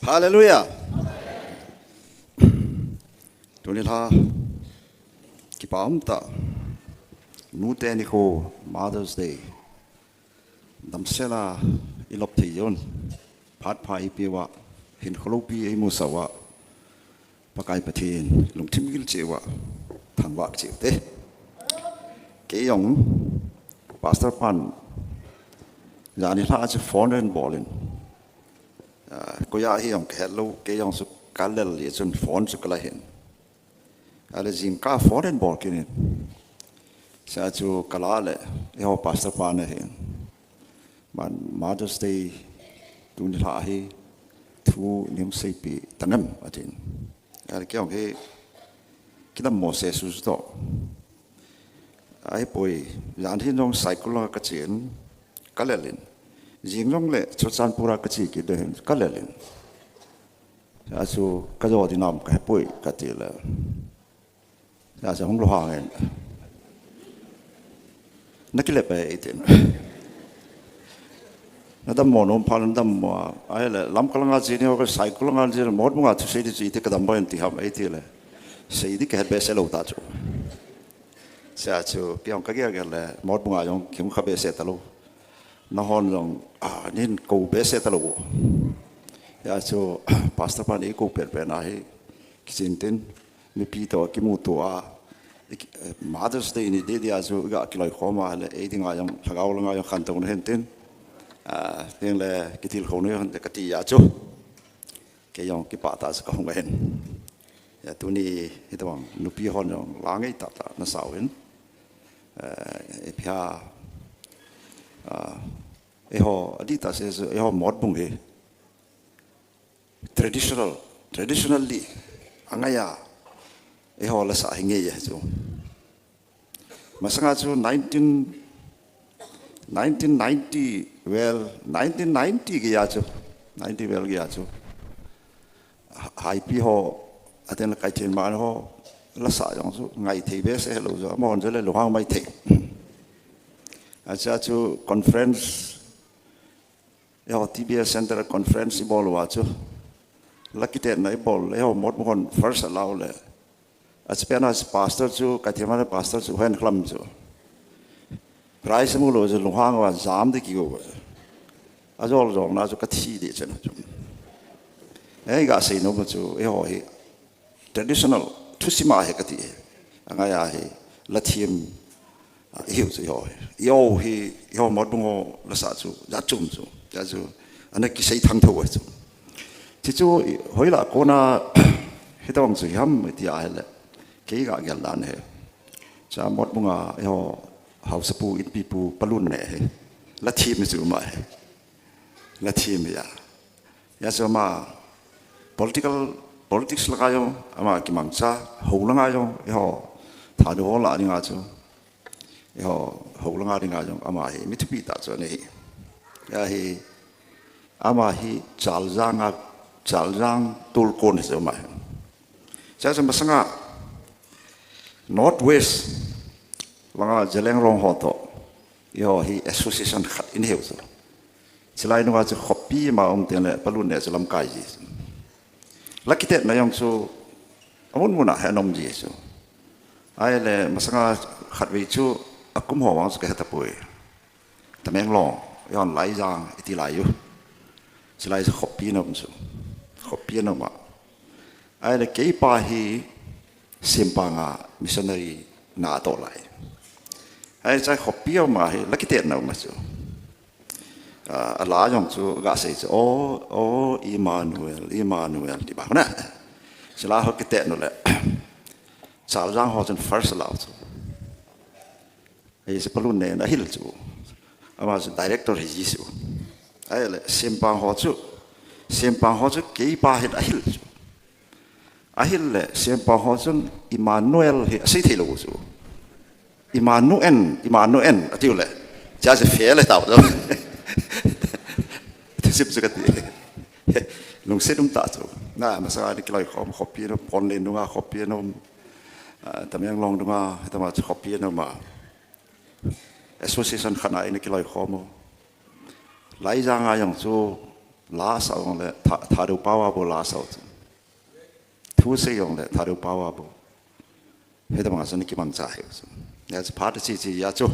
할렐루야. 돈이라 기빠음다 누테니코 Mother's Day 남세라 일럽티존 팟파이피와 흰클로피 이무사와 바카이파틴 롱팀길제와 당박제대 개영 파스터판 자니라 아주 폰은 볼린 고야 hiong hello 개영 수 갈렐 예전 폰 수클라힌 ada jingka foreign ball kini saya tu kalale yang pastor panah hen man Mother's Day tu ni lahi tu nim sepi tanam atin ada kiong he kita Moses susto ai poi yan hin jong cycle ka chen kalelin jinglong le chosan pura ka chi ki den kalelin saya tu ka jo di nam ka poi ka ti la là sẽ không lo hàng nó cái lệ bề tiền nó đâm mồ nôm phàn đâm mồ ai là lắm cái lăng gì này cái sai cái lăng gì là một mùng thứ gì thì cái đâm bao nhiêu thì ham ấy thì là xây đi cái hết bề sẽ lâu ta chú sẽ chú cái ông cái là một mùng ông kiếm khắp bề sẽ ta lâu nó hòn rằng nên cầu bề sẽ ta lâu sẽ chú pastor pan ấy cầu bề này cái chuyện tin mi pito ki mutua Mother's Day ni de dia zo ga ki loi khoma le e dinga yang thagau langa yang khan tong hen tin ting le ki til khone han ka ti ya cho ke yong ki pa ta sa ka hong hen ya tu ni hitawang nu pi hon yong langai ta ta na sao hen e pia e ho adita se e ho mod bung he traditionally angaya e ho la sa hinge ya chu masanga chu 1990 well 1990 ge ya chu 90 well ge ya chu hai pi ho aten kai chen man ho la sa jong chu ngai thei be se lo zo mon je le lo hang mai thei acha chu conference yo TBS center conference bol wa chu lakite nai bol yo mot mon first allow le as pastor chu kathimana pastor chu hen khlam chu price mu lo chu luhang wa zam de ki go azol jong na chu kathi de chen chu ei ga sei no chu e ho hi traditional thusima he kati anga ya he lathim hiu chu yo hi yo mo bungo la sa chu ja chum chu ja chu ana ki sei thang tho wa chu chi chu hoila kona hitawang chu ham ti a hele cái gà gà lan hè, cha một bông à, họ học sắp in pipu palun nè, là team chứ mà, là team ya cho mà politics là cái gì, mà cái mảng sa hậu là cái gì, họ thà đồ là những cái gì, họ hậu là cái gì, mà hi mit pi ta cho này, ya hi, mà hi chal giang tul kon chứ mà, cha cho mà sang Northwest langa jeleng rong hoto yo hi association khat in heu so chilai no chu copy ma ten le palun ne chalam kai ji lakite na yong chu amun muna hanom ji so ai le masanga khat we chu akum ho wang ka hata pui tameng long yon lai jang iti lai yu chilai chu copy nom so copy no ma ai le ke pa hi simpanga missionary na to lai ai chai khopia ma he lakite na ma chu ala yong chu ga sei chu o Emmanuel di ba na sila ho kite no le chal jang ho chen first lao chu ai se palun ne na hil chu ama chu director he ji chu ai le simpang ho chu ke pa he hil chu ahil le siapa hosun Emmanuel he sei thelo chu Emmanuel atiu le ja se fe le tao do sip chu kati lung sedum ta chu na ma sa ni kloi khom khopi no pon le nunga khopi no tamyang long dunga tama khopi no ma association khana ni kloi khomo lai janga yang chu lá sao le thà đâu bao bao lá sao thu xây ông le thà đâu bao bao hết mà sao cái bằng trái nhà chỉ phá được chỉ ya chú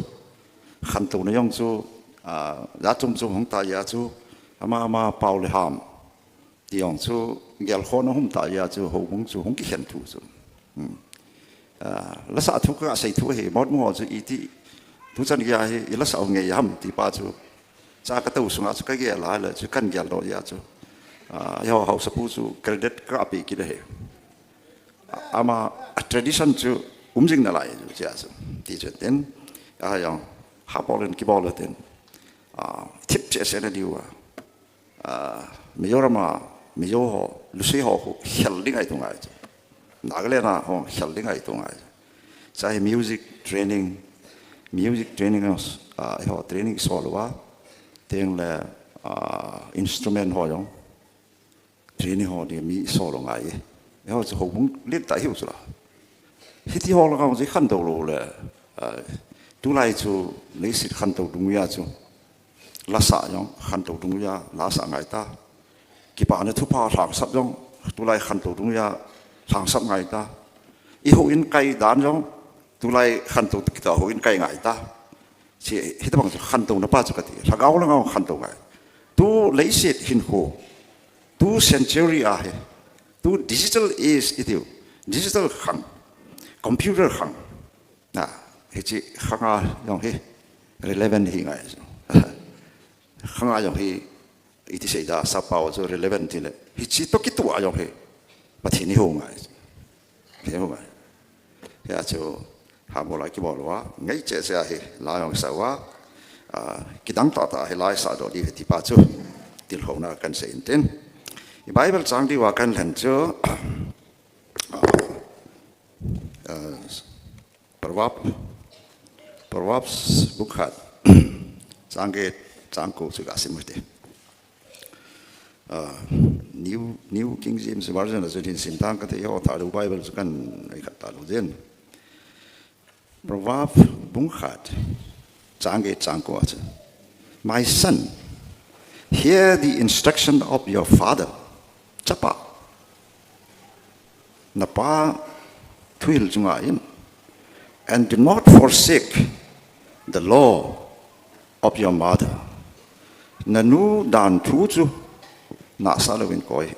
khăn tụ nó dùng chú ya chung chú không ta ya chú mà bao le ham thì ông chú gel khó nó không ta ya chú hậu bung chú không cái hiện thu chú lá sao thu cái xây thu hệ mót mua chú ý thì thu chân cái hệ lá sao nghề ham thì ba chú cha cái tàu xuống chú cái gel lại là chú căn gel đó ya chú ya hậu sắp chú credit card bị cái đấy ama tradition chú 움직이는 나라에 주자서 디저텐 아영 하볼은 기볼은 팁제세는 이유와 미요라마 미요호 루시호 헬링가 이동하죠 나글레나 호 헬링가 이동하죠 자이 뮤직 트레이닝 호 트레이닝 솔와 땡레 인스트루먼트 호용 트레이닝 호디 미 솔롱 아예 요 호봉 립다 히우스라 hiti hol ka ji khan do lo le tu lai chu le sit khan do dung ya chu la sa yong khan do dung ya la sa ngai ta ki pa ne thu pa thang sap yong tu lai khan do dung ya thang sap ngai ta i ho in kai dan yong tu lai khan do ki ta ho in kai ngai ta chi hiti bang khan do na pa chu ka ti ra gaw la ngaw khan do ngai tu le sit hin ho tu century a he tu digital is itiu digital khang computer khang na hechi khanga yong he relevant hi ngai khanga yong he iti sei da sa pao zo relevant le hichi to ki tu a yong he pathi ni ho ngai he ho ngai ya cho ha bo la ki bo lo wa ngai che se he la yong sa wa ki dang ta he lai sa do di ti pa chu til ho na kan se inten bible chang di wa kan len cho Proverbs bukhat sangge sangko suka simute New King James Version as in simtang kate yo tharu Bible kan ai khatta lo den Proverbs bukhat sangge sangko acha My son, hear the instruction of your father chapa napa thuil jungain and do not forsake the law of your mother. Nanu dan tuju na salawin koi.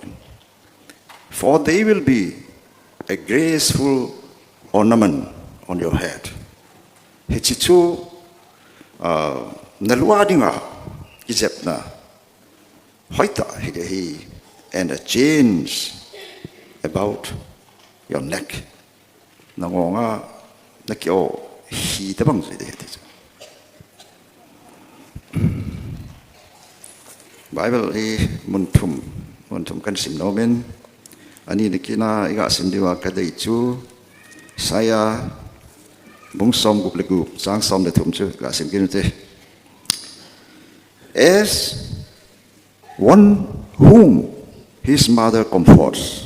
For they will be a graceful ornament on your head. Hichichu naluadinga ijepna hoita higehi and a chains about your neck. Nangonga nakyo hi tabang zui de Bible e muntum kan sim nomen ani nikina iga sim diwa kadai chu saya bungsom gup legu sang som de thum chu ga sim kinute as one whom his mother comforts,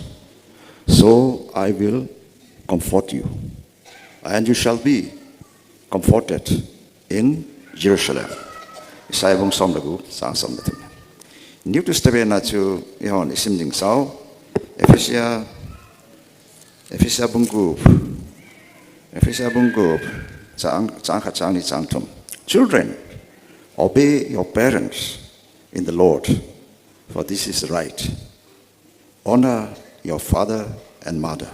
so I will comfort you, and you shall be comforted in Jerusalem. Saya bung som lagu sang som itu. New Testament na chu ihon isim ding sao Ephesia bunggup chang ni chang tum. Children, obey your parents in the Lord, for this is right. Honor your father and mother,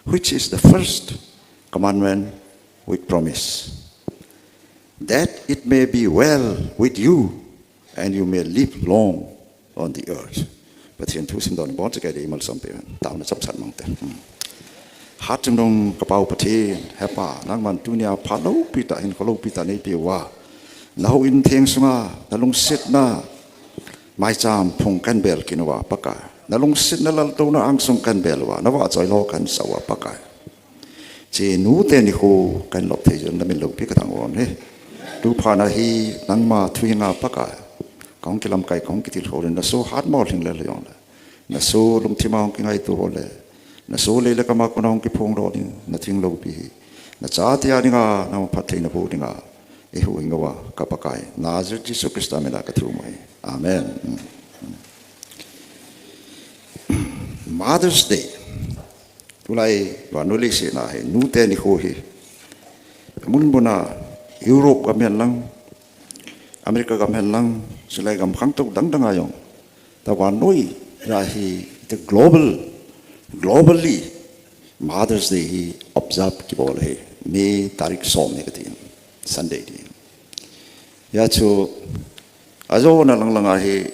which is the first commandment with promise, that it may be well with you and you may live long on the earth. But in two simdon bon to get email some people down the subsat mountain. Hatum dong kapau pati hepa nang man dunia palo pita in kolo pita ne piwa. Nahu in theng sunga nalung sit na mai cham phung kan bel kinwa paka. Nalung sit na lal to na ang sung kan belwa nawa choi lo kan sawa paka. Che nu te ni ko kan lop the jon na min lo pi ka thang on he. Tu pha na hi nang ma thui nga paka. Kong kilam kai kong kitil ho na so hard mol hing le yong la. Na so lum thima hong ki ngai tu ho le. Na so le le ka ma ko na hong ki phong ro ni na thing lo pi. Na cha ti a ni nga na phat thei na bu ni nga. E hu inga wa ka pakai. Na Jesus Christ amena ka thu mai. Amen. Mother's Day. Tulai wanuli si na he nute ni ho he. Mun bona Europe kamian lang, Amerika kamian lang, sila kam khang tok dang dang ayong. Ta wanui ra he the globally Mother's Day he observe ki bol he. Me tarik som ni katin Sunday di. Ya chu ajo na lang he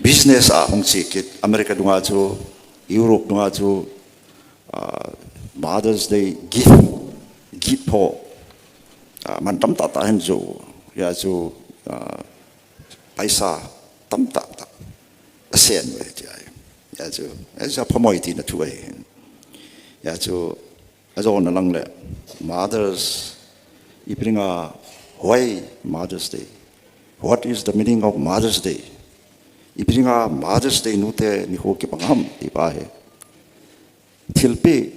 business hong sikit Amerika dunga chu Europe dunga chu Mother's Day gift ho man tam ta ta hen jo ya chu paisa tam ta ta sen we ya chu esa phamoi ti na thu ya chu ajo na lang le mothers ibringa why Mother's Day, what is the meaning of Mother's Day? Ibringa Mother's Day nute ni ho ki pangam ti ba he thilpe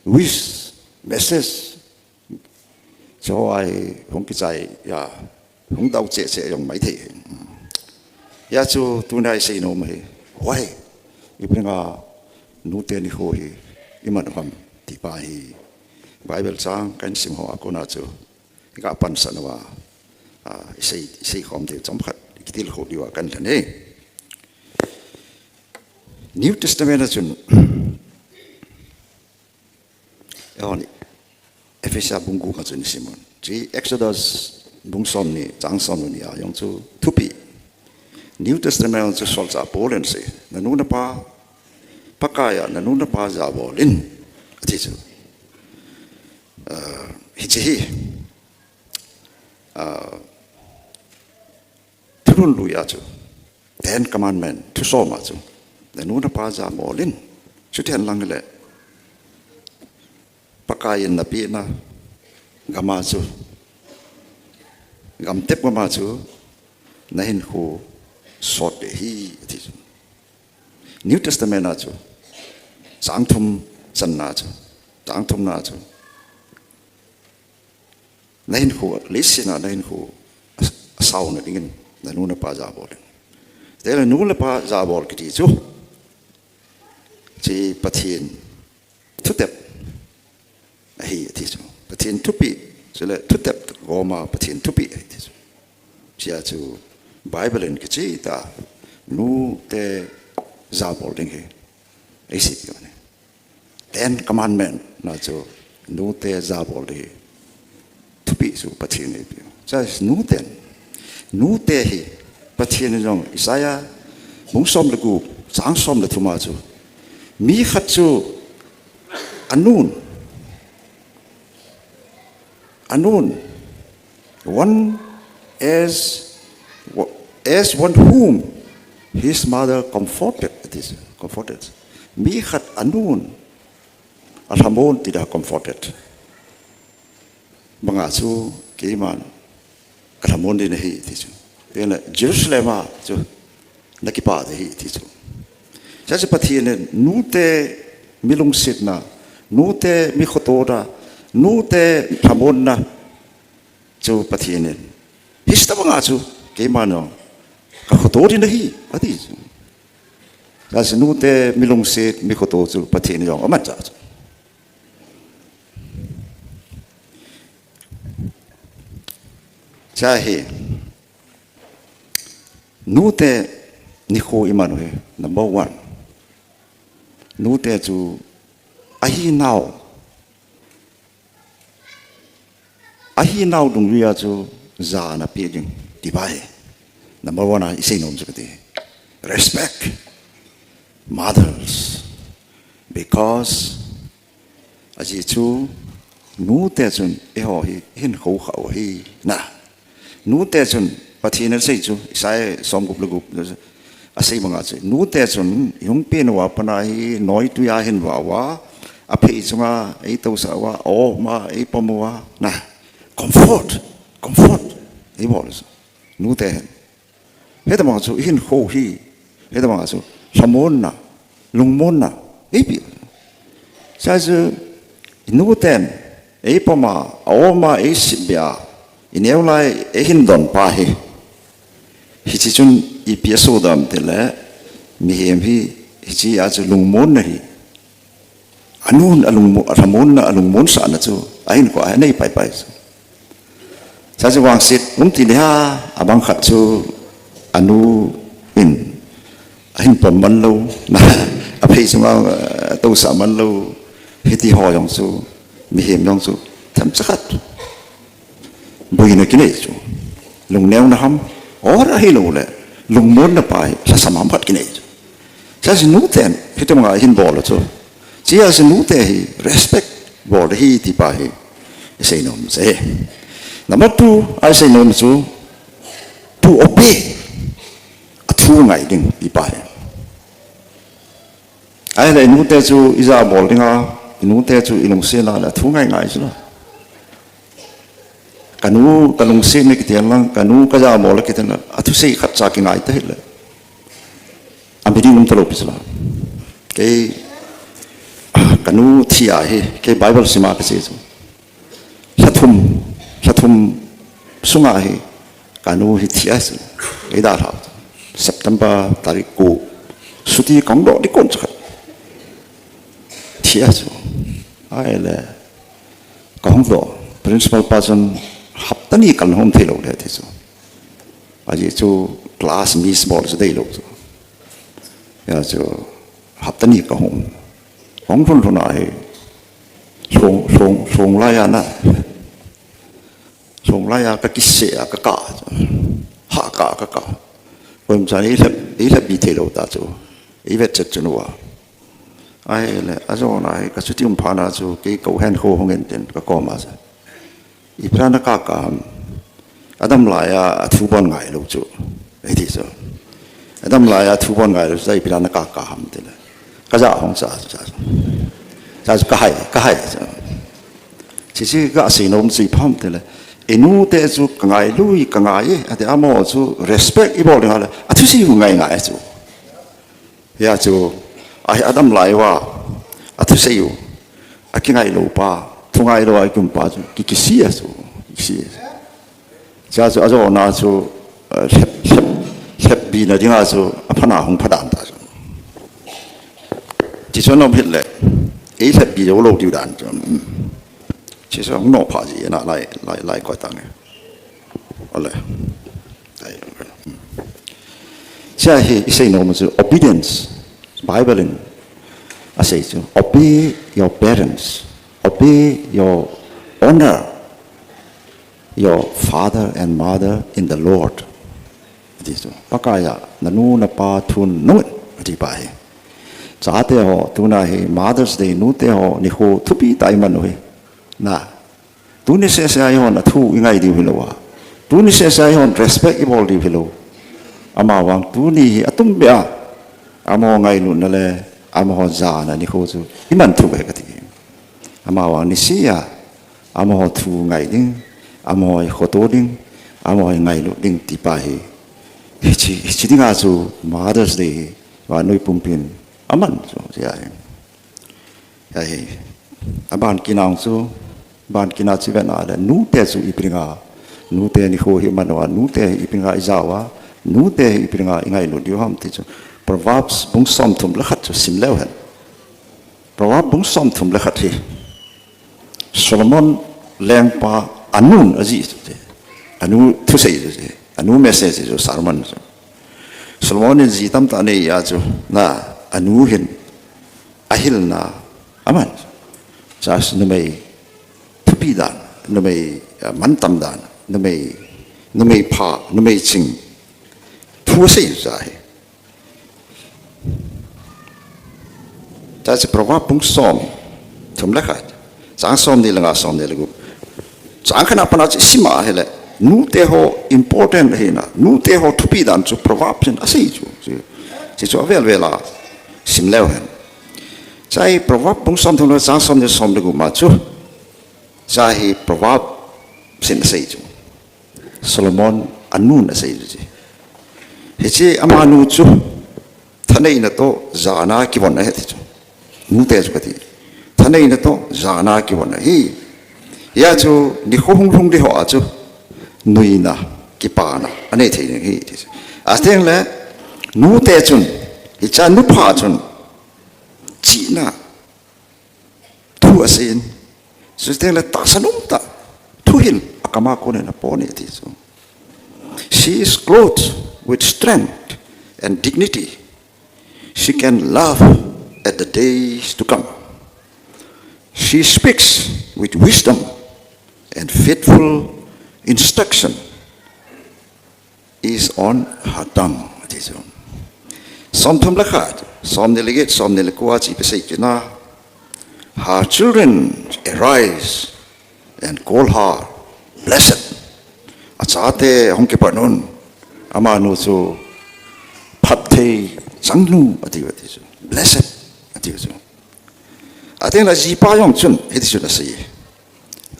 wish message cho ai hong ki chai ya hong dau che che yong mai the ya chu tu nai sei no mai why ibringa nute ni ho hi iman ham ti ba hi Bible sang kan sim ho akona chu ga pan sanwa sei khom de chomkhat kitil ho diwa kan thane New Testament chun oni Ephesia bungu ma chun simon ji Exodus bungsom ni changsom ni ya yong chu thupi New Testament chu sol cha polen se nanuna pa pakaya nanuna pa ja bolin ati chu hichi turun luya chu Ten Commandment tu so ma chu nanuna pa ja bolin chu ten lang le pakayin na pi na gama chu gam tep ma chu nahin khu sot de hi ti chu New Testament na chu sangthum san na chu sangthum na chu nahin khu lisina nahin khu sau na dingin nanuna pa ja bol tela nula pa ja bol ki chu chi pathin thutep hi ti chu pathin thupi chele thutep goma pathin thupi ti chu chia chu Bible in ki chi ta nu te ja bol ding he ai si ki ne Ten Commandment na chu nu te ja bol de thupi chu pathin ne pi cha nu te hi pathin jong Isaiah mung som le gu chang som le thuma chu mi khat chu anun one as one whom his mother comforted mi khat anun alhamon tidak comforted mga chu kiman alhamon din hi ti chu pena Jerusalem chu nakipa de hi ti chu cha cha pathin nute milung sit na nute mi khotora nute thamon na chu pathin hista mga chu kiman ka khotori na hi ati chu cha nute milung sit mi khoto chu pathin yong amat cha Chahe nute nikho imanwe number 1 nute chu ahi now dung ria chu za na pi ding ti bai number 1 I say nom chu ti respect mothers because aji chu nute chun e ho hi hin kho khau hi na nu te chun pathin sei chu sai som gup lugup a sei manga chu nu te chun yung pen wa pana hi noi tu ya hin wa a phe chunga ei to sa wa o ma ei pomwa na comfort ei bols nu te he ta ma chu hin ho hi he ta ma chu samon na lungmon na ei pi sa chu nu ten ei poma o ma ei sibya ineu lai ehin don pa hi chi chun I piaso dam tele มีเห็นพี่ที่อาจจะลงม้วนนี่อันนู้นอลุงรำม้วนอลุงม้วนสารนะจูไอ้นี่ก็ไอ้นี่ไปถ้าจะวางสิทธิ์ที่เนี่ยบางขัดจูอันนู้นเห็นผมมันรู้นะอภัยสมเราตัวสามันรู้เหตุหอยองจูมีเห็นยองจูทำสักบุยนักกินเองจูลงแนวนะฮัมอ๋อให้รู้เลยลงม้วนนะไปถ้าสมามพัดกินเองถ้าจะนู้นแต่ที่ตรงไหนเห็นบอลแล้วจูที่จะนู้นแต่ respect บอลที่ที่ไปใส่นมใส่Number two, I say no to obey. A true guiding di pai. I like nu te chu iza bol dinga, nu te chu ilung se na la true ngai chu. Kanu kalung se ne kitian lang, kanu kaja bol kitian la. Atu sei khat cha ki ngai te le. Ambidi num tolo pisla. Ke kanu thia he, ke Bible sima ke se chu. Satum sungai kanu hitias ida thau September tarik ko suti kong do di kon chak tias ai le kong do principal person haptani kan hom thelo le the so aji chu class miss bol so dei lo so ya chu haptani ka hom kong thon thon ai song la ya na song la ya ka kisse ya ka ha kaผมจะนี่แหละบีเทโลตาจูอีเวทจันวะไอ้เลยอาจารย์นายก็สุดที่ผมผ่านอาจูกี่กูเห็นโคหงเงินเต็นก็กอมาซะอีพระนักกากามอาดัมลายทุบอนไงลูกจูไอ้ที่สุดอาดัมลายทุบอนไงลูกจูอีพระนักกากามเต็นก็จะห้องซะก็ให้ที่สิ่งก็สิ่งโน้มสิ่งพร้อมเต็นเอ็นูเตจูกังไงลุยกังไงแต่อามอจู respect อีบอกเลยฮะอาทุสิอยู่ไงจูยาจูไอ้อาดัมไลว่าอาทุสิอยู่อากิไงลูป้าทุงไงลูไอ้กุมป้าจูกิเสียจูจ้าจูอาจารย์น่าจูเล็บบีน่ะที่งาจูพนาหงพดานตาจูที่ส่วนน้องเห็นเลยไอ้เล็บบีจะโลกดิวดานจู其实很多怕子那来过当的，好嘞，现在一些我们是 obedience，Bible 里，啊说就 obey your parents，obey your honor your father and mother in the Lord，这就不该呀，那努那把吞弄这把嘿，咋的哦，都那嘿 Mother's Day 努的哦，你好特别大门嘿。Nah, tu ni saya yon tu ingai di hilau. Tu ni saya yon respect ibol di hilau. Ama wang tu ni atum bia. Ama ngai lu nale, ama ho zana ni khoju. Iman tu be kati. Ama wang ni sia. Ama ho tu ngai ding, ama ho khoto ding, ama ho ngai lu ding tipai. Hici ding asu Mother's Day wa noi pumpin. Aman so sia. Ai. Aban kinang su ban kina chive na le nu te su ipringa nu te ni ho hi manwa nu te ipringa izawa nu te ipringa ingai nu dio ham ti chu proverbs bung som thum la khat chu sim lew han proverbs bung som thum la khat hi Solomon leng pa anun aji te anu thu sei je anu message ju sermon Solomon ni ji tam ta ne ya chu na anu hin ahil na aman jas numei pidan numei mantam dan numei pa numei ching thu sei zai jas prowa pung som thum la khat sang som ni langa som ni lagu sang khana pana sima hele nu te ho important he na nu te ho thu pidan chu prowa pin asei chu chu vel vela sim lew hen Saya proverb pun som thong sang som ni som lagu macu. Saya proverb sin sei chu. Solomon anu na sei chu. Heci amanu chu. Thanai na to zana ki bon na he chu. Nu te chu kati. Thanai na to zana ki bon na hi. Ya chu ni hong hong de ho a chu. Nui na ki pa na ane the ni hi. Asteng le nu te chun cha nu pha chun chi na thu asin sisteng le ta sanum ta thu hin akama ko ne na pone ti so she is clothed with strength and dignity. She can laugh at the days to come. She speaks with wisdom and faithful instruction is on her tongue. Psalm Tamlakat, Psalm Delegate, Psalm Delekuachi Pesakina. Her children arise and call her blessed. Achate Honkepanun, Amanusu, Pate, Sangnu, Ativatis, blessed. Ativasu. I think as Yipayong Chun, it is the sea.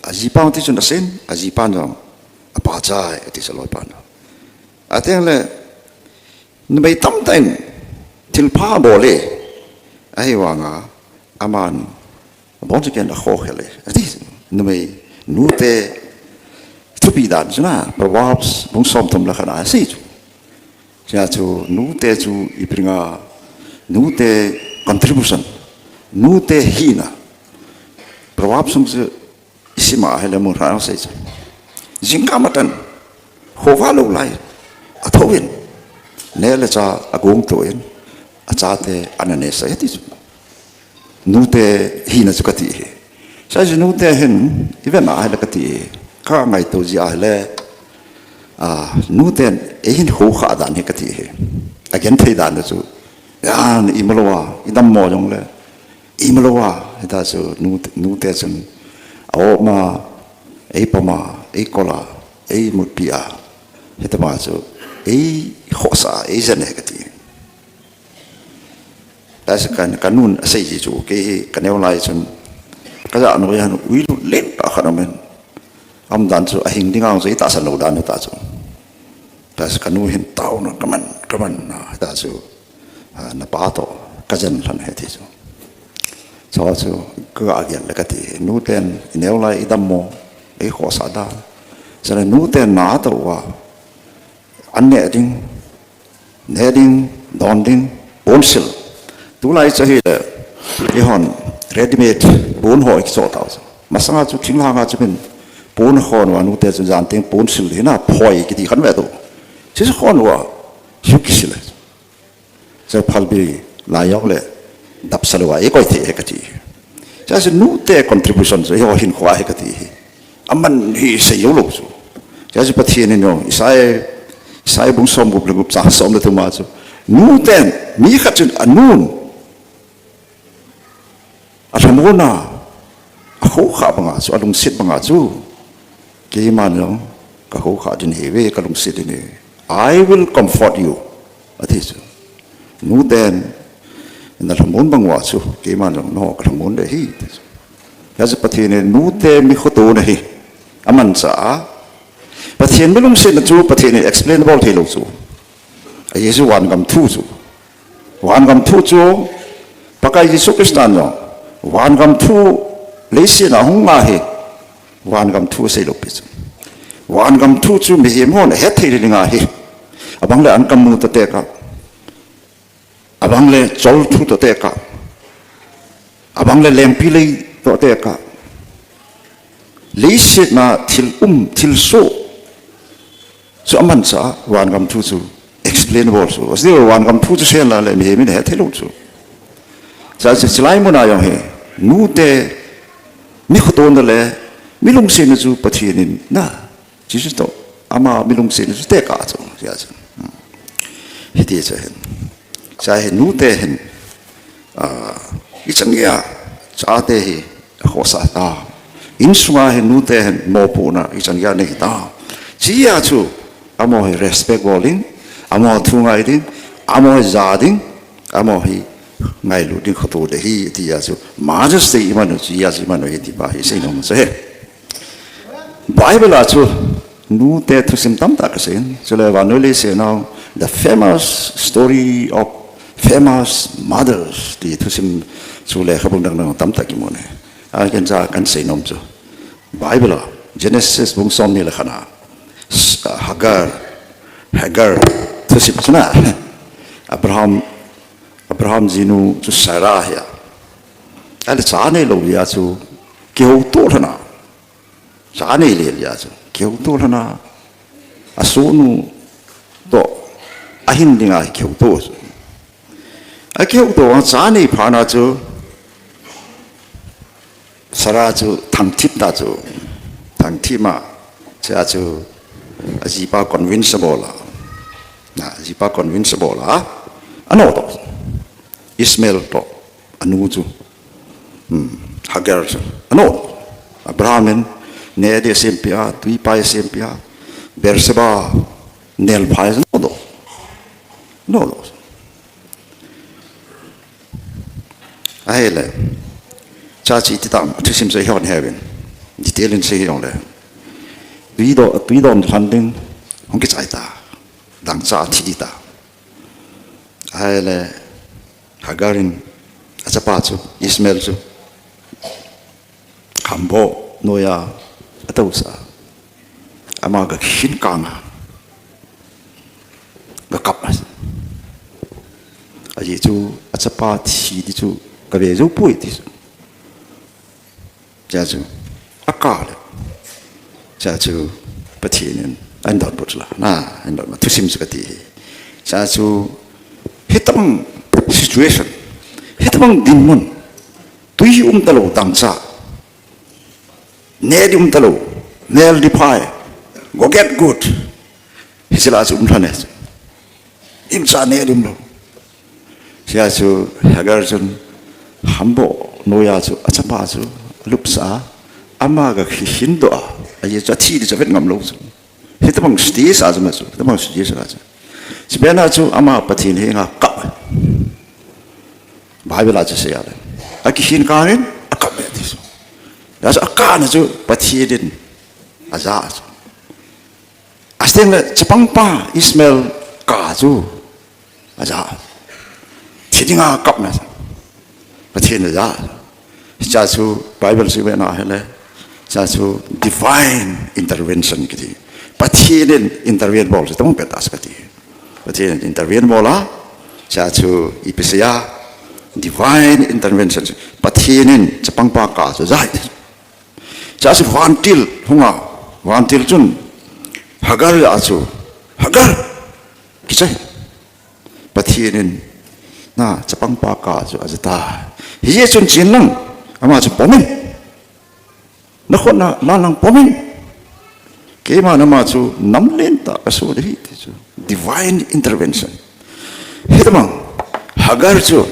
As Yipang Tishun the sin, as Yipanong, a Pajai, it is a Lopano. I think the may sometime till Pabole, Aiwanga, Aman, once again a Hohele, at least, the may Nute to be done, perhaps, Bonsomtum Lacana, I see. To Nute to Ipringa, Nute contribution. Nute hina, perhaps some Isima Helemun says, Zinkamatan, Hovalo Lai, a Towin, Neleta a going to in, a Tate Ananesa, it is Nute hina Zucati. Says Nute hin, even I like a tea, Carmai to Ziale, Nuten Ain Hoha than Hecati. Again, Taydan to Yan Imaloa, Idam Mojong. Imaloa, it has a new tesson. Oma, Apama, Ecola, A Mupia, Hitamazo, A Hosa, A Zanegati. That's a kind of canoon, a sage to Gay, Canelizon, Kazan, we lent a Hanaman. I'm done to a hinding on it as a low down at Tazo. That's a canoe in town, come on, that's a Napato, cousin from Hetizo. So also go again like a Newton in Ella Idamo, a Hosada. So a Newton Nata unnetting, netting, donding, bone sill. Two lights ahead, Ehon, ready-made bone hog sort out. Masanga to Kinghanga to bin bone horn one who does anting bone sill in a poi kitty convedo. She's a horn war, Yukisil. So Palby, Layole. Dapsalua, Equity, Hecati. Just a new day contributions, in Huahecati. A man, he say Yolosu. Just a patin, Isai Bunsom groups are some little matter. New then, Mikatin, a noon. At Ramona, a hoha bangazu, along sit bangazu. Gaymano, a hoha in heavy, along sit in it. I will comfort you. At this. New then. And the Ramon Bangwasu came on no Ramon the heat. As a patina, Nute Mihotone, Amansa. But he Milum said the two patina explain about Hilosu. A Yesu one gum tuzu. One gum tuzu, Pakai Sukistano. One gum two, Lacina Hungahi. One gum two Selopis. One gum tuzu, Mihimon, head hitting a hit. Among the Ankamu to take up. Abangle Jol to Toteka. Abangle Lempili Toteka. Lisit na till so. So Amansa, one come to explain also. Still one come to say la let me in the head also. So as it's Limonayong he, Nute Mikodonale, Milum Senazu Patinin, na, Jisto, Ama Milum Senazu Tekato. Yes. It is a hen. Saya Nute hen. Ichangya, Chate, Hosata. Insuma hen Nute hen Mopuna, Ichangya Neta. Chia too. Amo respect walling, amo tungaiding, amo zading, amo he Mailuding Hoto de he Tiazu, Majesty Imanuji Yazimano Etipa, he say no say. Bible atu nu te to symptom takasin, so le vanuli say now the famous story of famous mothers, the to sim so le habundang no tamtakimone. I can say no so. Bible Genesis bung som ni lakhana. Hagar, to Sipsuna, Abraham, Abraham zinu chu Sarah ya ale chane lo ya chu keu to thana chane le ya chu keu to thana asunu to ahin dinga keu to a keu to chane phana chu Sarah chu thangthip da chu thangthima cha chu ajipa convincible la na ajipa convincible la ano to Ismail to anu chu Hagar chu ano Abraham ne de sempia tui pai sempia Berseba nel pai no do ai cha chi ti tam tu sim se hon heaven detail se yong le tui do han ding hong ke chai ta dang cha thi ta ai le Hagarin achapa chu Ismail chu kambo noya atausa ama ga hin kanga ga kapas aji chu achapa thi di chu ka be ju pui ti ja chu akale ja chu pathin an dot butla na an dot ma tu sim chu ka ti ja chu hitam situation hitam din mun tui talo tangsa ne talo nel di pai go get good hisila chu thane im cha ne dim lo sia chu Hagar chun hambo noya chu achapa chu lupsa ama ga hindo aye cha thi di cha vet ngam lo chu hitam sti sa chu ma chu hitam sti sa chu sibena chu ama pathin he nga ka Bible aja saya ada. Aki hin kanin akam itu. Ya so akan itu pathirin aja. Asteng le Jepang pa Ismail ka tu aja. Tidinga akam na. Pathin aja. Jasu Bible sibena hele. Jasu divine intervention kiti. Pathirin intervene bol. Temu petas kiti. Pathirin intervene bola. Jasu ipisia divine intervention pathinin chapang pa ka so zai cha su vantil hunga vantil chun Hagar achu Hagar kichai pathinin na chapang pa ka so azata hi chun chinlang ama chu pomen na khona malang pomen ke ma na ma chu namlen ta aso de chu divine intervention hitamang Hagar chu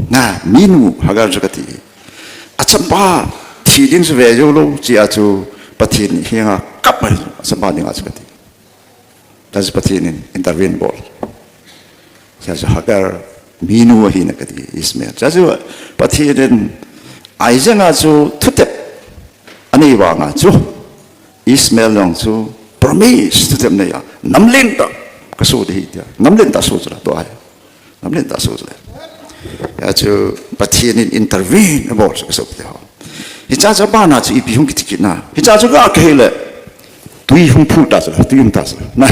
na minu Hagar chu kati achapa thidin su ve jo lo chi achu pathin hinga kap ma achapa ding achu kati tas pathin intervene bol sa Hagar minu hi na kati Ismail sa pathin aiza nga chu thutep ani wa nga chu Ismail long chu promise to them ne ya namlen ta kaso de hi namlen ta so chra to ai namlen ta so chra ya chu pathin intervene about so de ho hi cha cha ba na chu ipi hung ki na hi cha chu ga ke le tui hung phu ta chra tui hung ta chra na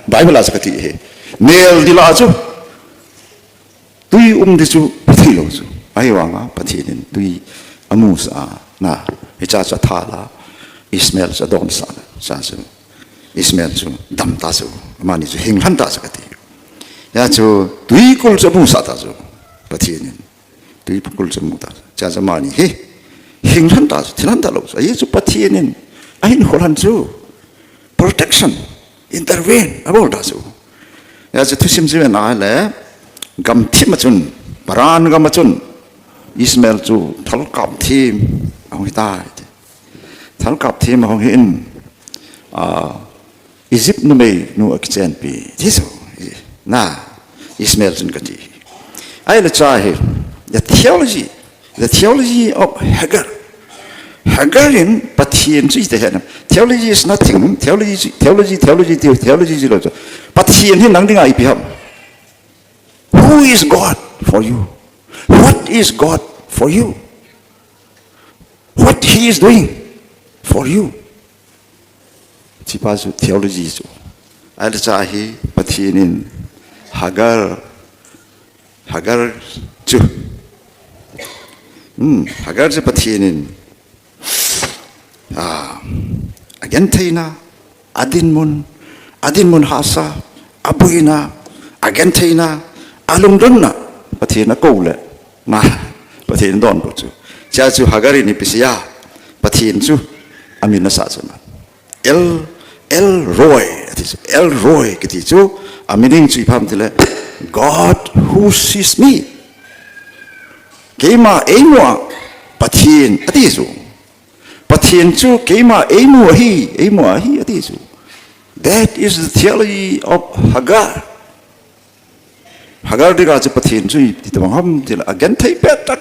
Bible as ka ti he nel di la chu tui de chu pathi lo chu ai wa nga pathin tui amu sa na hi cha cha tha la Ismail sa don sa chu Ismail chu dam ta chu mani chu hing han ta sa ka ti ya chu tui kul chu mu sa ta chu pathin tui kul chu mu ta cha cha mani he hing han ta chu thinan ta lo chu ye chu pathin ain holan chu protection intervene abol ta chu ya chu thusim ji na le gam thim chun baran gam chun Ismail chu thal kap thim ang ta thal kap thim hong hin Egypt nu me nu akchen pi jisu na Ismail chun kati ai le cha he the theology of Hagar in pathin chi te han theology is nothing theology lo pathin hin nang ding ai pi ham who is God for you what is God for you what he is doing for you chipasu theology so ai le cha he pathin in Hagar chú hagar je pathianin again theina adin mun hasa abuina again theina alung donna pathiana koule ma pathian don bo chu cha chu hagari ni pisia pathian chu amina sa chana el roy kiti chu amining chu pham tile God who sees me keima emwa pathian ati chu pathian chu keima emwa hi ati chu. That is the theology of Hagar. Hagar diga chu pathian chu ti tamang ham til again thai peta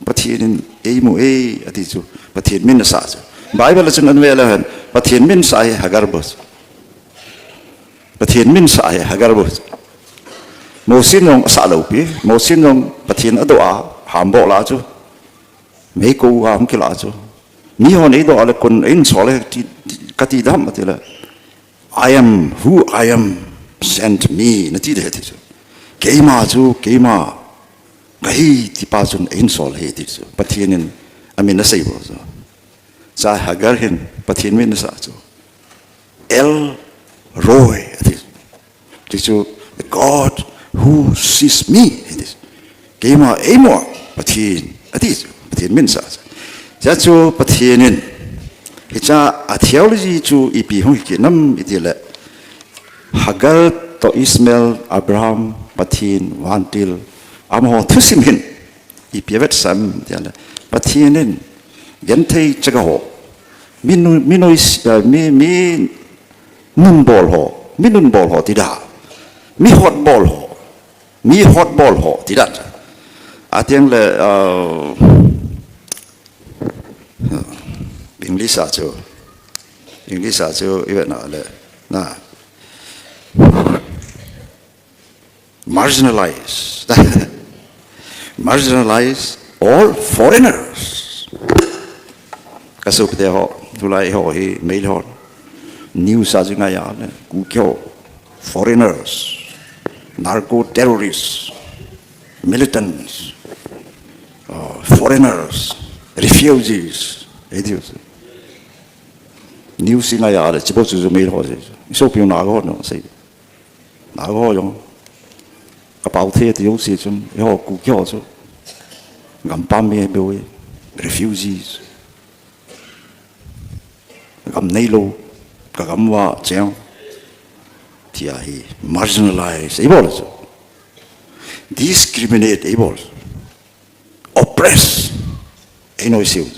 pathian emu ati chu pathian min sa chu Bible chu an vela han pathian min sa Hagar bos pathian min sa Hagar bos Mosin nong sa lo pi Mosin nong pathian adoa ham bo la chu mấy cô ham ki la chu ni hon ei do ala kun in sole kati dam atila I am who I am sent me na ti de ti chu keima gahi ti pa chun in sol he ti chu pathianin amin na sei bo chu sa Hagar hin pathian min sa chu El Roy ti chu the God who sees me keima emo pathian ati chu pathian min sa cha chu pathianin hicha a theology chu ipi hong ki nam itile Hagar to Ismail Abraham pathian wantil amho thusim hin ipiavet sam tiala pathianin genthei chaga ho minois mi nun bol ho tida mi hot bol ho tida atiang le English ajo iba na le na marginalize all foreigners kasuk de ho tulai ho hi mail ho news ajo nga ya ne ku kyo foreigners narco terrorists militants foreigners refugees edios news nga ya le chibo chu mail ho se so piu na go no sei na go yo ka pau the ti yo se chun yo ku kyo chu ngam pam me be refugees ngam nei lo ka gam wa cheng ti a hi marginalize ebol chu discriminate ebol oppress eno siu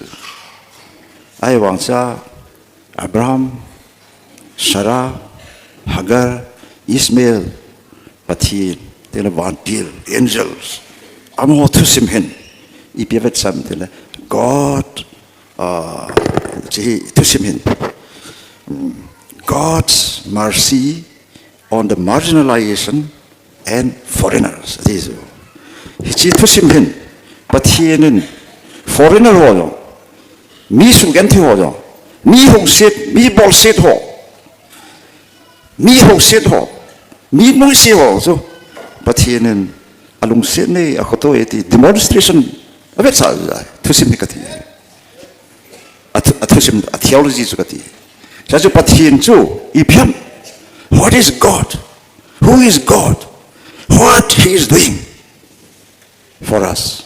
ai wang cha Abraham Sarah Hagar Ismail pathian tela vantil angels amo thusim hen ipiavet sam tela God thusim hen God's mercy on the marginalization and foreigners this chi thusim hen pathianin foreigner ho mi su gen thi ho mi hong set mi bol set ho mi no se ho so pathianin alung set ne a khoto eti demonstration avet sa thusim nikati a thusim a theology chu kati sa chu pathian chu ipyam what is God who is God what he is doing for us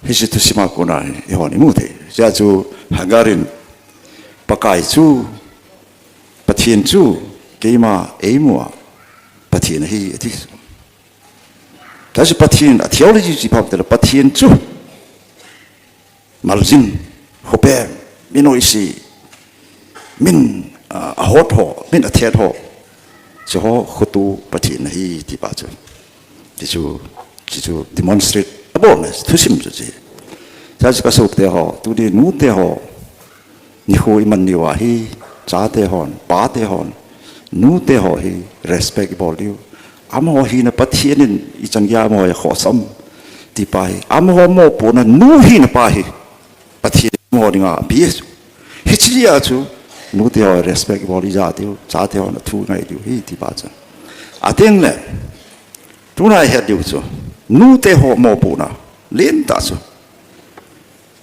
hisi thusima kona ehoni mute sa chu Hagarin pakai chu pathian chu keima emua pathian hi ati kasi pathian theology ji phap tela pathian chu maljin hope minoisi min ahot ho min athet ho cho ho khutu pathian hi ti pa chu chu demonstrate aboness thusim chu ji 자주 가서 때호 둘이 누때호 니호 이만 니와히 자대혼 바대혼 누때호히 respect 볼리우 아무 히나 파티에는 이장야 뭐야 호섬 디파이 아무 뭐 보는 누히나 파히 파티 뭐링아 비에스 히치리아주 누때호 respect 볼리 자대혼 투나이디우 히 디바자 아땡네 투나이 헤디우죠 nu te ho mo puna len ta so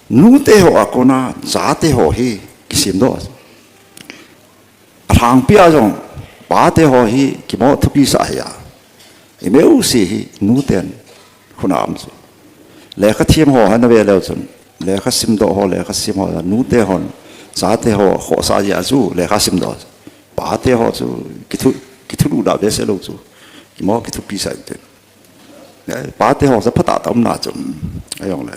nu te ho akona za te ho hi kisim do rang pia jong ba te ho hi ki mo thupi sa ya e meu si hi nu ten khunam so le kha thiam ho han ve lo chun le kha sim do ho le kha sim ho nu te hon za te ho ho sa ya zu le kha sim do ba te ho chu ki thu lu da ve se lo chu ki mo ki thu pi sa te ba te ho sa phata tam na chun ayong le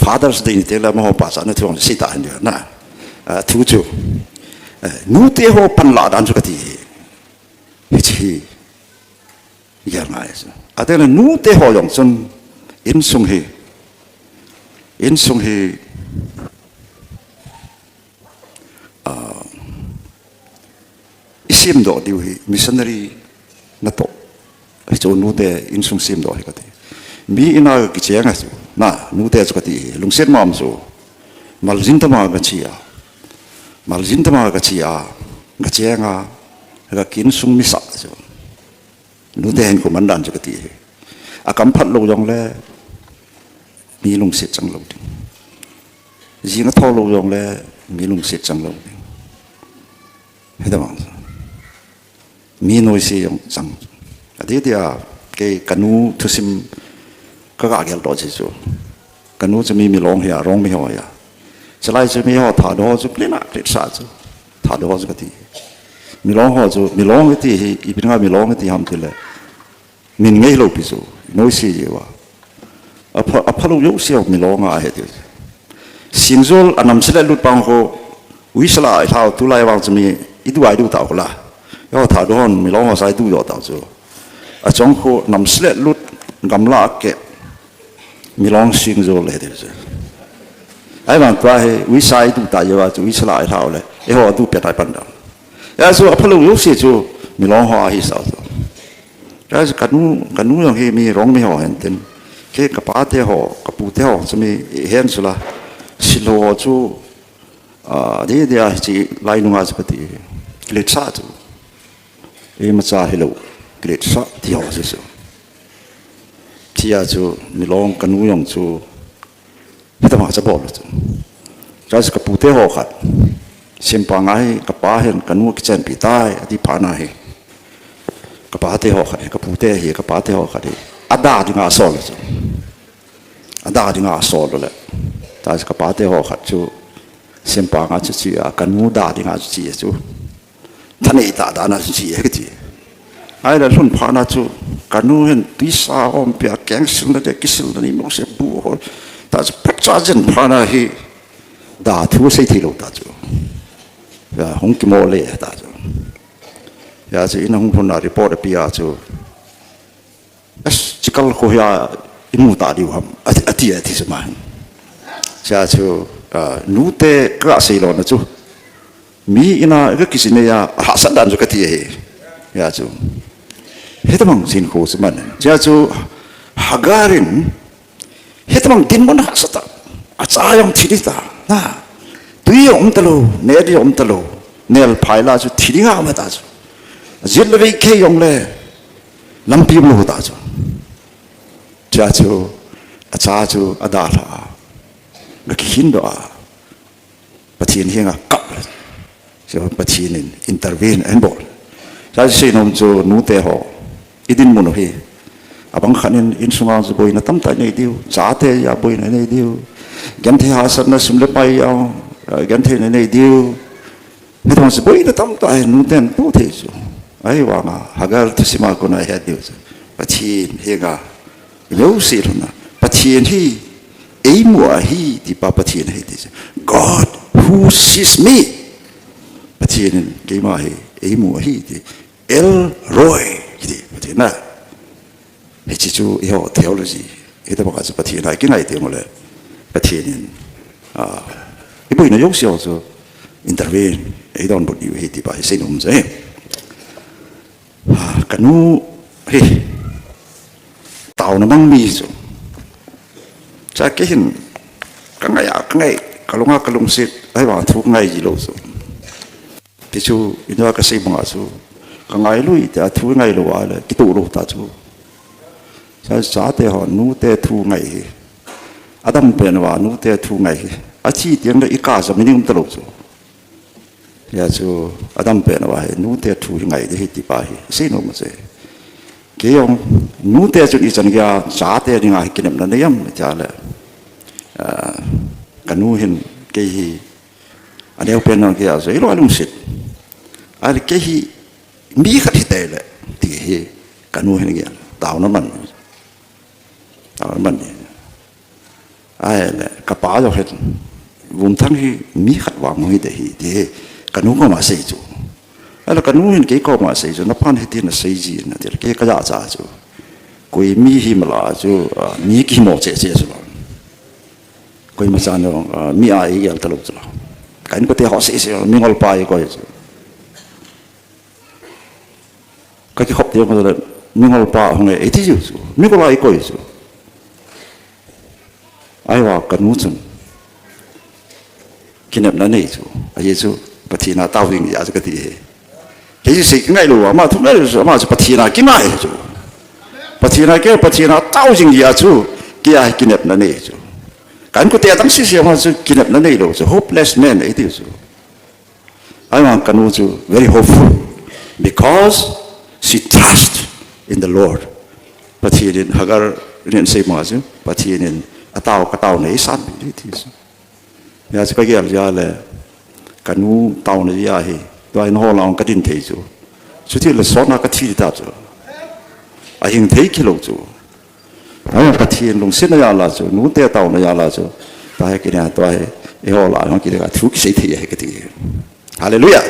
Father's Day ni te la mo pa sa na thong si ta han na thu chu nu te ho pan la dan chu ka ti hi chi ya ngai so atela nu te ho yong chun in sung hi isim do diu hi missionary na to cho nu te in sung sim do hi ka ti mi ina ki cheng a na nu te chu ka ti lung sen mam so mal jin ta ma ga chia ga chenga ga kin sung mi sa so nu te hen ko man dan chu ka ti a kam phat lo yong le mi lung set chang lo ding ji na tho lo yong le mi lung set chang lo ding he da mang mi noi se yong chang ade dia ke kanu thusim ka ga gel do chi chu kanu chu mi long ya rong mi ho ya chalai chu mi ho tha do chu plena plet sa chu tha do chu ka ti mi long ho chu mi long ti hi i bin ga mi long ti ham ti le min ngei lo pi chu noi se ye wa a phalo yo se mi long a he ti sinzol anam sele lut pang ho wi sala ai thao tu lai wang chu mi i du ai du ta ko la yo tha do hon mi long ho sai du yo ta chu a chong kho nam sele lut gamla ke mi long sinzol le de ai bang twa he wi sai du ta yo wa chu wi sala ai thao le e ho du pe tai pan da ya so a phalo yo se chu mi long ho a hi sa chu ya so kanu yo he mi rong mi ho hen ten ke ka pa te ho ka pu te ho chu mi hen su la silo chu de dia chi lai nu nga chu ti le cha chu e ma cha hello great sa ti ho se so tia chu mi long kanu yong chu ta ma cha bo lo chu ja ka pu te ho khat sim pa ngai ka pa hen kanu ki chen pi tai adi pa na he ka pa te ho khat ka pu te hi ka pa te ho khat ada di nga so lo chu ada di nga so lo le ta ka pa te ho khat chu sim pa nga chu chi a kanu da di nga chu chi chu thani ta da na chu chi he ti ai la sun pa na chu kanu hen ti sa om pia keng sil na de kisil ni mo se bu ho ta chu pek cha jen pa na hi da thu se thi lo ta chu ya hong ki mo le ta chu ya chu in hong na report pia chu as chikal ko ya imu ta di ham ati se man cha chu nu te ka se lo na chu mi ina ga kisine ya ha san dan chu ka ti he ya chu hetamang sin ko se man cha chu hagarin hetamang din mon ha sata a cha yong thirita na tui om talo ne ri om talo nel phaila chu thiringa ma ta chu zil ve ke yong le lampi mo ta chu cha chu a cha chu ada la ga kin do a pathin hinga kap so pathin intervene and bol cha se nom chu nu te ho idin mo no hi abang khanin in sunga zu boina tam ta nei diu cha te ya boina nei diu gam the ha san na sim le pai ya gam the nei diu ni thong se boina tam ta nu ten pu the chu ai wa ma hagal thsima ko na he diu pathin hega yo si na pathin hi ei mo hi di pa pathin hi di God who sees me pathin ke ma hi ei mo hi di El Roy di pathin na he chi chu yo theology e da ba ka pathin na ki nai te mo le pathin i bo ina yo si so intervene e don bo yu he di ba se nom je kanu he tao na mang mi chu cha ke hin ka ngai kalunga kalung sit ai wa thu ngai ji lo chu ti chu ina ka sei ma chu ka ngai lui ta thu ngai lo wa le ki tu lo ta chu giá tê họ nú tê thu ngày Adam bên vào nú tê thu ngày chỉ tiếng đấy cả sao mình không được ya chú Adam bên vào nú tê thu ngày thì thì bài xin nó mà vậy cái ông nú tê cho đi chân kia giá tê đi ngay cái niệm này em chả là cái nú hình cái gì anh em bên nó kia rồi lo lung xịt anh cái gì mỹ khát thì tệ lại thì cái nú hình kia tạo nó mình ai là cái bảo rồi hết vùng thang thì mỹ khát vàng mới để thì cái nú có mà xây chỗ ai là cái nú hình cái có mà xây chỗ nó pan hết thì nó xây gì nó thì cái giá giá chỗ કોઈ મી હિમલા જો મી કી મો છે rồi કોઈ મચાનો મી ai gel taluk chlo kain ko te ho se mi ngol pai ko ka ki khop te ko le mi ngol pa hong e ti ju mi ko lai ko ju ai wa kan mu chun kinep na nei ju a ye ju patina tao wing ya ju ka ti ke ji se ngai lo ma thu ngai lo ma ju patina ki ngai ju patina tao jing ya chu kia kinep na nei chu kan ko te tang si sia ma chu kinep na nei lo chu hopeless man it is I want kanu chu very hopeful because she trust in the Lord patin hagar rin sei ma chu patin atao ka tao nei san it is ya chu ka gel ya le kanu tao nei ya hi doi no long ka din thei chu ti le so na ka thi ta chu a hình thấy cái lỗ chỗ, anh bắt thiên lồng xích nó ra là chỗ, nút té tàu nó ra là chỗ, tại cái này tại cái họ lại nó cái này thú cái gì cái gì, Hallelujah,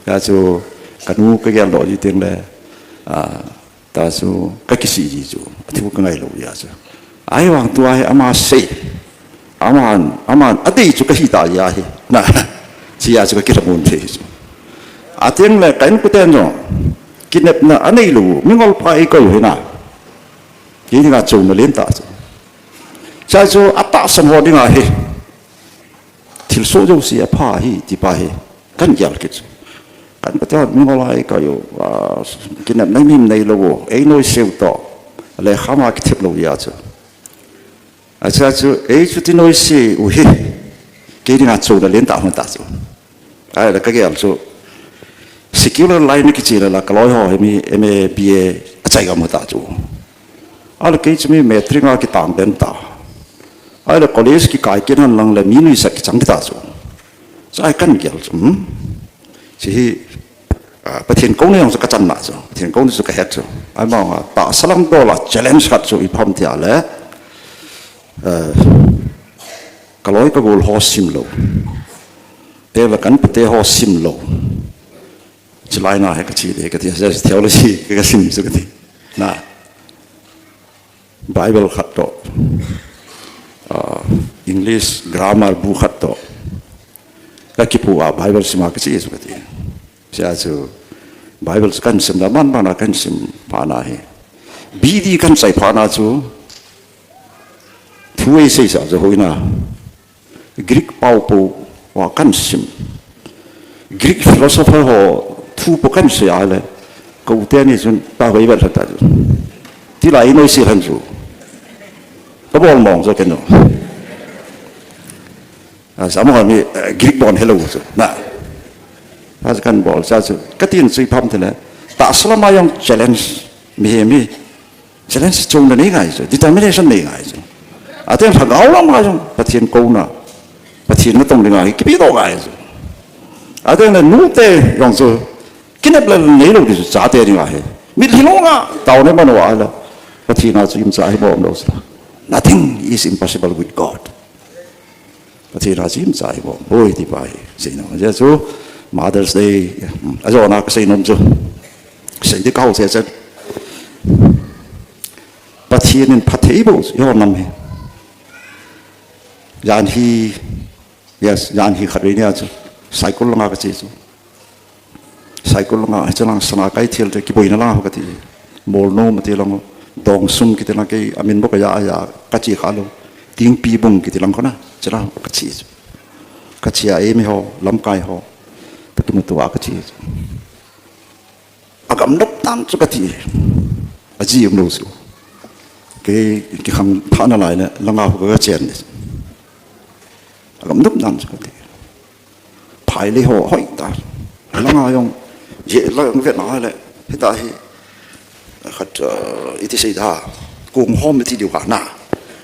cái chỗ cái nút cái lỗ gì tiếng là ta chỗ cái gì chỗ, thú cái này lỗ gì chỗ, ai hoàng tôi ama say, ama ở đây chỗ cái gì ta vậy, nè, chỉ là chỗ cái là muốn thế chỗ, tiếng là cái nút tên rồi kinep na anei lu mingol pai ko hina kini nga chu na len ta cha chu ata san ho dinga he thil so jo si pha hi ti pa he kan yal ke kan pa mingol ai ko yo kinep na nim nei lo ei noi seu to le khama ki thep lo ya chu a cha chu ei chu ti noi si u he kini nga chu na len ta ho ta chu ai la ka ge al chu secular line ki chira la kaloi ho me BA achai ga mata chu al ke chmi metric nga ki tang den ta ai la college ki kai ken lang la mi ni sa ki chang ta chu sai kan gel chu chi pathian kong ne sa ka chan na chu pathian kong su ka het chu ai ma ta salam do la challenge khat chu I phom tia le kaloi ka gol ho sim lo te la kan pte ho sim lo chỉ lại na cái gì đấy cái gì theo là gì cái gì cái gì na Bible khát đó English grammar book khát đó cái kipu Bible xem cái gì cái gì giờ chú Bible kan xem là man mana kan xem phá na he BD kan sai phá na chú thu ấy sai sao rồi hồi na Greek Paul và kan xem Greek philosopher họ thu bốc kan se ale ko te ni sun ta hoi bel ta ti lai noi si han su ko bol mong so ken no sam ho mi Greek bon hello so na ha kan bol sa su ka tin sui pham the na ta slama yang challenge mi challenge chung na ni ngai so determination ni ngai so a ten phang au lam ma so pathian ko na pathian na tong ni ngai ki pi do ngai so a ten na nu te yong so kinep la nei lo di sa te ringa he mi hilonga tau ne manwa la pathina chu im sa hi bom lo sa nothing is impossible with God pathina chu im sa hi bom oi ti pai sei no ja chu Mother's Day a jo na ka sei nom chu sei ti kau se cha pathin pathei bo yo nam he yan hi yes yan hi khari ne chu cycle nga ka chi chu cycle nga chalang sana kai thil te ki boina la ka ti mol no mate lang dong sum ki te na ke amin bo ka ya ka chi khalo ting pi bung ki te lang khona chara ka chi a emi ho lam kai ho ta tu tu ka chi agam nop tam chu ka ti a ji em no su cái khăn phá lại nè là ngào cái chén này cầm núp nằm cho cái phải lấy họ hỏi ta là ngào用dễ là用Việt Nam này hiện tại khát ít thì đó cùng hôm thì điều cả na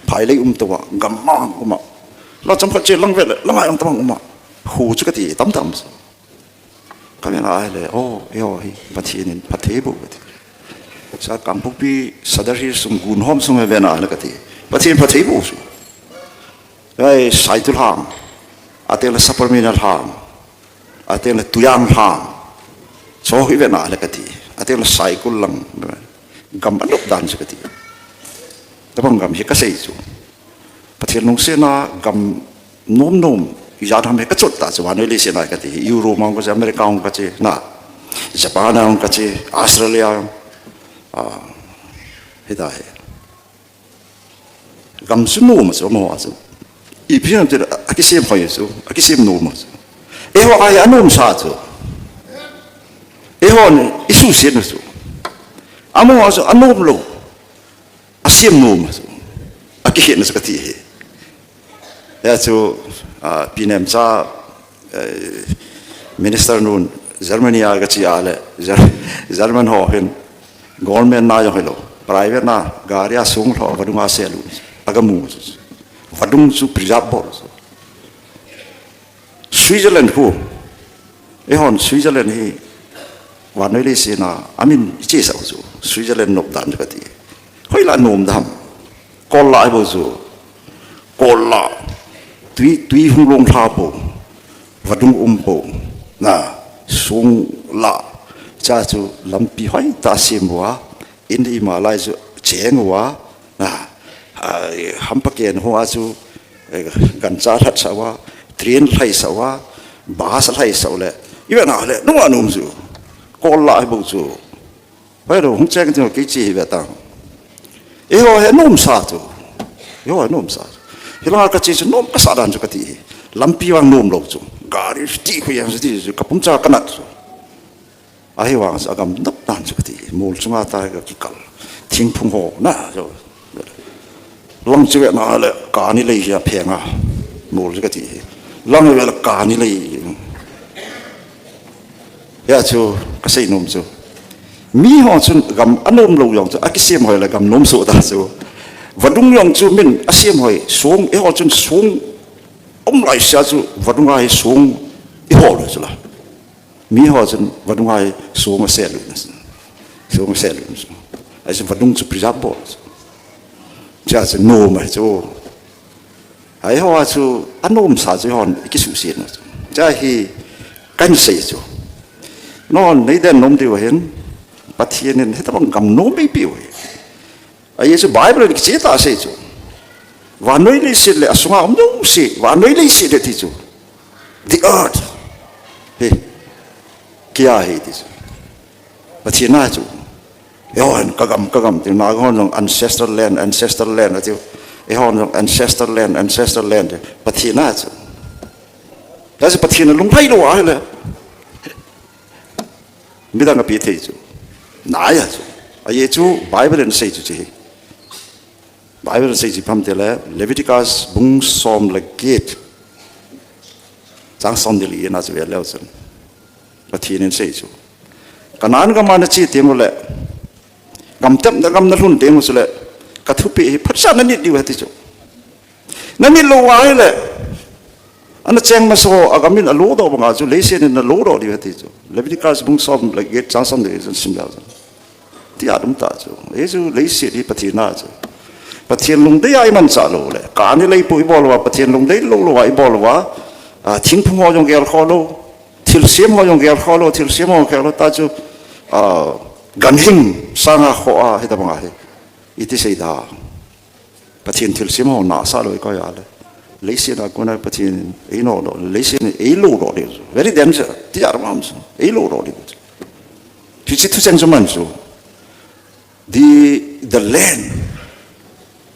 phải lấyตัวgầm mang của màเราจำเป็นจะลังเวลลังอะไรต่างๆมาหูจุกตีตั้มตั้มก็ไม่ได้เลยโอ้ยโอ้ยประเทศนี้ประเทศบุตรสักคำพวกพี่สัตว์ที่สมกุลห้อมสมเวน่าเลยก็ตีประเทศบุตรไอ้สายตุลางอาเตลสัปปะมินาทางอาเตลตุยางทางโซ่ที่เวน่าเลยก็ตีอาเตลสายกุลังกำบันดดันจุกตีแต่บางกำที่ก็เสียจูประเทศนู้นเสียนะกำนุ่มๆอยากทำให้กระจุดตาจวนเลยเสียนะก็ตียุโรปมันก็จะอเมริกามันก็จะนะญี่ปุ่นมันก็จะออสเตรเลียเฮ้ยได้กำสุนุ่มสุนุ่มสุอีพี่นั่นจะอากิเสียมพออยู่สุอากิเสียมนุ่มสุว่าไอ้อันนุ่มชาสุว่าเนี่ยอิสุเสียนสุอาโมว่าสุอันนุ่มโลอาเสียมนุ่มสุอากิเห็นสุกทีแล้วสุพี่เนี่ยจ้ามินิสเตอร์นู่นเยอรมนีก็จะอะไรเยอรมันห่อเห็นgovernment na yung hello private na gari asung lo vadung aselu agamu vadung su prijabol Switzerland ko ehon Switzerland hi wanoi se na amin che sa su Switzerland nop dan kati hoi la nom dam kol la bo su kol la tui hung long tha bo vadung bo na sung la cha chu lampi hoi ta sim wa indi ma lai chu cheng wa na hampaken ho a chu gan cha that sa wa train lai sa wa bus lai sa le iwa na le no anum chu ko la bo chu bai ro hung cheng chu ki chi ba tang e ho he nom sa chu yo nom sa hila ka chi chu nom ka sa dan chu ka ti lampi wang nom lo chu gari ti khu yang ti chu ka pum cha ka na ai hoàng sẽ cầm nắp đàn cho cái gì mua chúng ta cái cẩn thiên phung hồ na rồi lăng chưa na là cả ní lấy ra phèn à mua cái gì lăng là cả ní lấy ya chú cái gì nôm chú mi họ chú cầm ăn nôm lâu yong chú cái xiêm hỏi là cầm nôm sụt ta chú và đúng yong chú mình cái xiêm hỏi xuống cái họ chú xuống ông lại sao chú và đúng ai xuống cái hồ rồi chú là mi họ chân vật ngoài xuống xe luôn, ấy chân vật đông chụp giáp bộ, cha chân nô mà chú, ấy họ chú ăn nôm sao chú họ cái sự kiện đó, cha hi canh sấy chú, nó lấy đèn nôm điều hiện, bắt thiên nên hết bằng cầm nôm bị biểu, ấy chú Bible cái chế ta sấy chú, và nói lấy sấy là xuống ông nôm sấy, và nói lấy sấy thì chú, the earth, hey. Kia hay đi chứ, và thiên na chứ, hòn cái gam thì nói hòn giống ancestral land chứ, hòn giống ancestral land, và thiên na chứ, đó là thiên là lung thay đồ à hay biết đang cái gì chứ, nãy à chứ, ấy chứ Bible nói chứ, Bible nói chứ phàm thế là Leviticus bung som là gate, trang som đi liền à chứ vậy lâu chứ. Và thiên nên xây chú, cái nan cái mà nó chỉ tiếng một lệ, cầm tép nó cầm nó luôn tiếng một lệ, cái thứ bị phát sản nó nhịn đi vậy chú, nó nhịn lâu quá lệ, anh nó chèn mà số, cái mình là lố đó bằng chú lấy xe nên là lố đó đi vậy chú, lấy đi cái bung xóm là ghét trang xóm để dân sinh lao dân, thì à đúng ta chú, ấy chú lấy xe đi bắt thiên na chú, bắt thiên lùng đấy ai mà trả lố lệ, cả này lấy bụi bò lúa, bắt thiên lùng đấy lố ai bò lúa, thiên phung hoa trong ghel kho lô. Thiel xiêm họ dùng ghel khó lo, thiel xiêm họ ghel lo ta chú gan hình sang họ hết bằng ai, ít thì đó, bắt thiên thiel xiêm họ nã sa rồi coiอะไรlấy xe là con này bắt thiên ấy nó đó lấy xe này ấy lô đó đi, very dangerous, tí à mà ấy lô đó đi, thì chỉ thứ cho mình chú, the land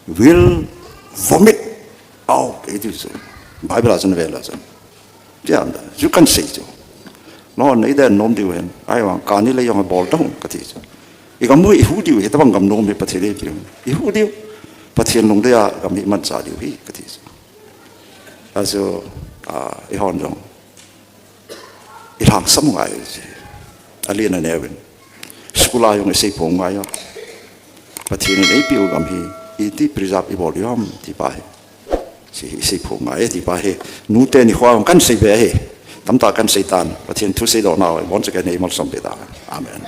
will vomit out, ấy thì Bible là chân về là chân, tí à đó, chú cần xây chú. Nó nãy giờ nôm điều hen, ai mà cả ní lấy yang bol đông cái gì chứ, cái mũi hú điều thì ta bằng cầm nôm thì bắt thế đấy chứ, hú điều, ประเทศลงได้ก็มีมันจ่าอยู่พี่ก็ที่also i hon jong i hang sam ngai alien na neven skula yong sei pong ngai yo pathin nei piu gam hi i ti preserve i volume ti pa he sei pong ngai ti pa he nu te ni khwa kan sei be he tam ta kan sei tan pathin thu sei do na won se ka nei mal som be da amen